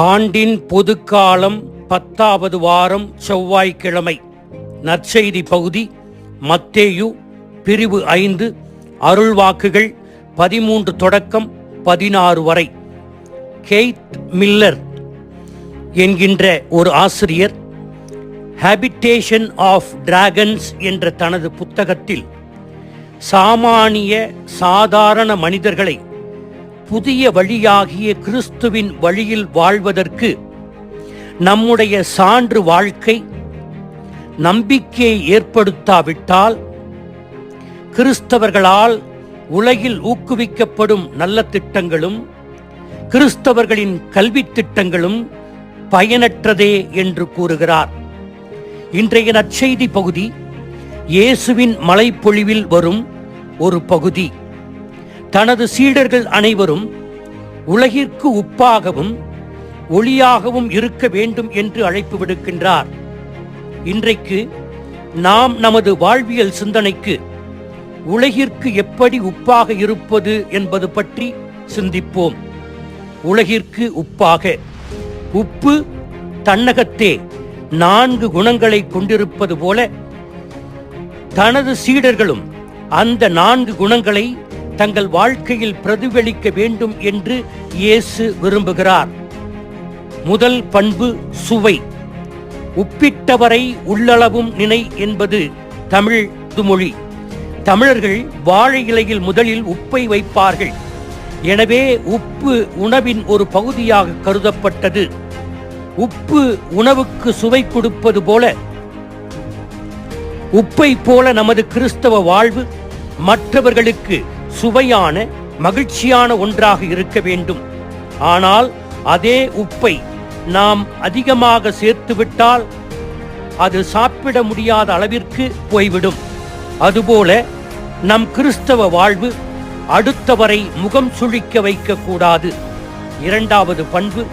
ஆண்டின் பொதுக்காலம் 10வது வாரம் செவ்வாய்க்கிழமை. நற்செய்தி பகுதி மத்தேயு பிரிவு 5 அருள்வாக்குகள் 13 தொடக்கம் 16 வரை. கெய்த் மில்லர் என்கின்ற ஒரு ஆசிரியர் ஹேபிடேஷன் ஆஃப் டிராகன்ஸ் என்ற தனது புத்தகத்தில் சாதாரண மனிதர்களை புதிய வழியாகிய கிறிஸ்துவின் வழியில் வாழ்வதற்கு நம்முடைய சான்று வாழ்க்கை நம்பிக்கையை ஏற்படுத்தாவிட்டால் கிறிஸ்தவர்களால் உலகில் ஊக்குவிக்கப்படும் நல்ல திட்டங்களும் கிறிஸ்தவர்களின் கல்வி திட்டங்களும் பயனற்றதே என்று கூறுகிறார். இன்றைய நற்செய்தி பகுதி இயேசுவின் மலைப்பொழிவில் வரும் ஒரு பகுதி. தனது சீடர்கள் அனைவரும் உலகிற்கு உப்பாகவும் ஒளியாகவும் இருக்க வேண்டும் என்று அழைப்பு விடுக்கின்றார். இன்றைக்கு நாம் நமது வாழ்வியல் சிந்தனைக்கு உலகிற்கு எப்படி உப்பாக இருப்பது என்பது பற்றி சிந்திப்போம். உலகிற்கு உப்பாக. உப்பு தன்னகத்தே 4 குணங்களை கொண்டிருப்பது போல தனது சீடர்களும் அந்த 4 குணங்களை தங்கள் வாழ்க்கையில் பிரதிபலிக்க வேண்டும் என்று இயேசு விரும்புகிறார். முதல் பண்பு சுவை. உப்பிட்டவரை உள்ளளவும் நினை என்பது தமிழ் மொழி. தமிழர்கள் வாழை இலையில் முதலில் உப்பை வைப்பார்கள். எனவே உப்பு உணவின் ஒரு பகுதியாக கருதப்பட்டது. உப்பு உணவுக்கு சுவை கொடுப்பது போல உப்பை போல நமது கிறிஸ்தவ வாழ்வு மற்றவர்களுக்கு சுவையான மகிழ்ச்சியான ஒன்றாக இருக்க வேண்டும். ஆனால் அதே உப்பை நாம் அதிகமாக சேர்த்துவிட்டால் அது சாப்பிட முடியாத அளவிற்கு போய்விடும். அதுபோல நம் கிறிஸ்தவ வாழ்வு அடுத்தவரை முகம் சுழிக்க வைக்க கூடாது. இரண்டாவது பண்பு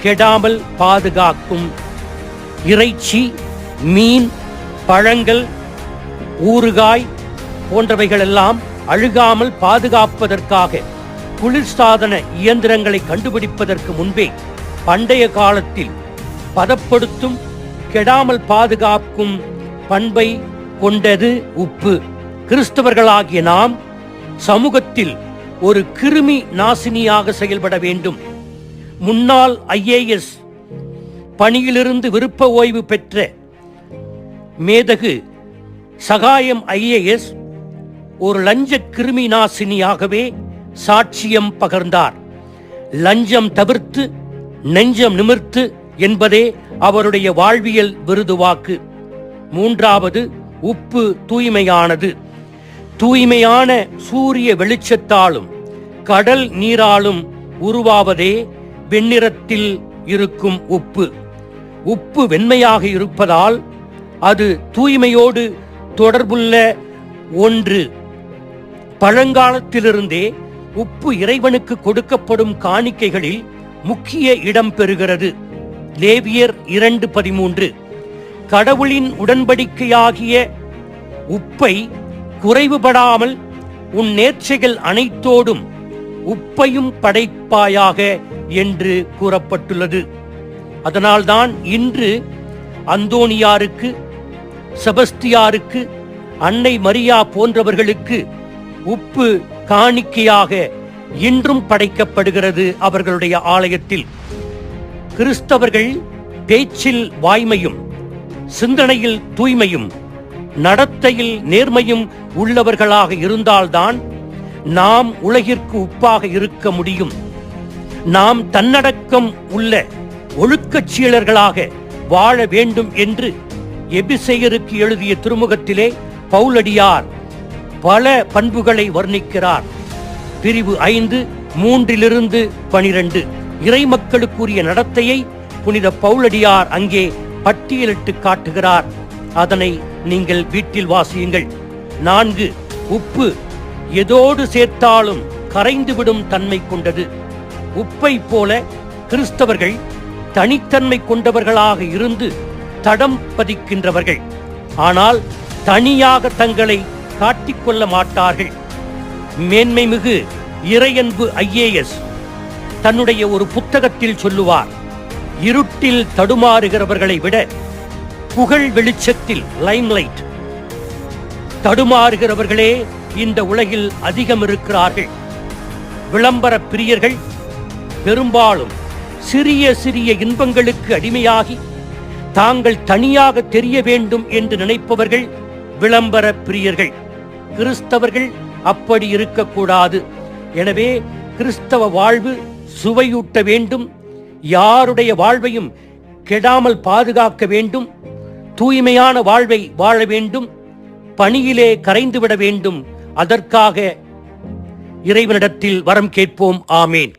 கெடாமல் பாதுகாக்கும். இறைச்சி, மீன், பழங்கள், ஊறுகாய் போன்றவைகளெல்லாம் அழுகாமல் பாதுகாப்பதற்காக குளிர்சாதன இயந்திரங்களை கண்டுபிடிப்பதற்கு முன்பே பண்டைய காலத்தில் பதப்படுத்தும் கெடாமல் பாதுகாக்கும் பண்பை கொண்டது உப்பு. கிறிஸ்தவர்களாகிய நாம் சமூகத்தில் ஒரு கிருமி நாசினியாக செயல்பட வேண்டும். முன்னாள் IAS பணியிலிருந்து விருப்ப ஓய்வு பெற்ற மேதகு சகாயம் IAS ஒரு லஞ்ச கிருமி நாசினியாகவே சாட்சியம் பகர்ந்தார். லஞ்சம் தவிர்த்து நெஞ்சம் நிமிர்த்து என்பதே அவருடைய வாழ்வியல் விருதுவாக்கு. மூன்றாவது உப்பு தூய்மையானது. தூய்மையான சூரிய வெளிச்சத்தாலும் கடல் நீராலும் உருவாவதே வெண்ணிறத்தில் இருக்கும் உப்பு. உப்பு வெண்மையாக இருப்பதால் அது தூய்மையோடு தொடர்புள்ள ஒன்று. பழங்காலத்திலிருந்தே உப்பு இறைவனுக்கு கொடுக்கப்படும் காணிக்கைகளில் முக்கிய இடம் பெறுகிறது. லேவியர் 2:13 கடவுளின் உடன்படிக்கையாகிய உப்பை குறைவுபடாமல் உன் நேர்ச்சைகள் அனைத்தோடும் உப்பையும் படைப்பாயாக என்று கூறப்பட்டுள்ளது. அதனால்தான் இன்று அந்தோனியாருக்கு, செபஸ்தியாருக்கு, அன்னை மரியா போன்றவர்களுக்கு உப்பு காணிக்கையாக இன்றும் படைக்கப்படுகிறது அவர்களுடைய ஆலயத்தில். கிறிஸ்தவர்கள் பேச்சில் வாய்மையும் சிந்தனையில் தூய்மையும் நடத்தையில் நேர்மையும் உள்ளவர்களாக இருந்தால்தான் நாம் உலகிற்கு உப்பாக இருக்க முடியும். நாம் தன்னடக்கம் உள்ள ஒழுக்கச் சீலர்களாக வாழ வேண்டும் என்று எபிசேயருக்கு எழுதிய திருமுகத்திலே பவுலடியார் பல பண்புகளை வர்ணிக்கிறார். பிரிவு 5:3-12 இறை மக்களுக்குரிய நடத்தையை புனித பவுலடியார் அங்கே பட்டியலிட்டு காட்டுகிறார். அதனை நீங்கள் வீட்டில் வாசியுங்கள். 4 உப்பு எதோடு சேர்த்தாலும் கரைந்துவிடும் தன்மை கொண்டது. உப்பை போல கிறிஸ்தவர்கள் தனித்தன்மை கொண்டவர்களாக இருந்து தடம் பதிக்கின்றவர்கள். ஆனால் தனியாக தங்களை காட்டிக்கொள்ள மாட்டார்கள். மேன்மை மிகு இறையன்பு IAS தன்னுடைய ஒரு புத்தகத்தில் சொல்லுவார், இருட்டில் தடுமாறுகிறவர்களை விட புகழ் வெளிச்சத்தில் லைம்லைட் தடுமாறுகிறவர்களே இந்த உலகில் அதிகம் இருக்கிறார்கள். விளம்பர பிரியர்கள் பெரும்பாலும் சிறிய சிறிய இன்பங்களுக்கு அடிமையாகி தாங்கள் தனியாக தெரிய வேண்டும் என்று நினைப்பவர்கள் விளம்பர பிரியர்கள். கிறிஸ்தவர்கள் அப்படி இருக்கக்கூடாது. எனவே கிறிஸ்தவ வாழ்வு சுவையூட்ட வேண்டும். யாருடைய வாழ்வையும் கெடாமல் பாதுகாக்க வேண்டும். தூய்மையான வாழ்வை வாழ வேண்டும். பணியிலே கரைந்துவிட வேண்டும். அதற்காக இறைவனிடத்தில் வரம் கேட்போம். ஆமேன்.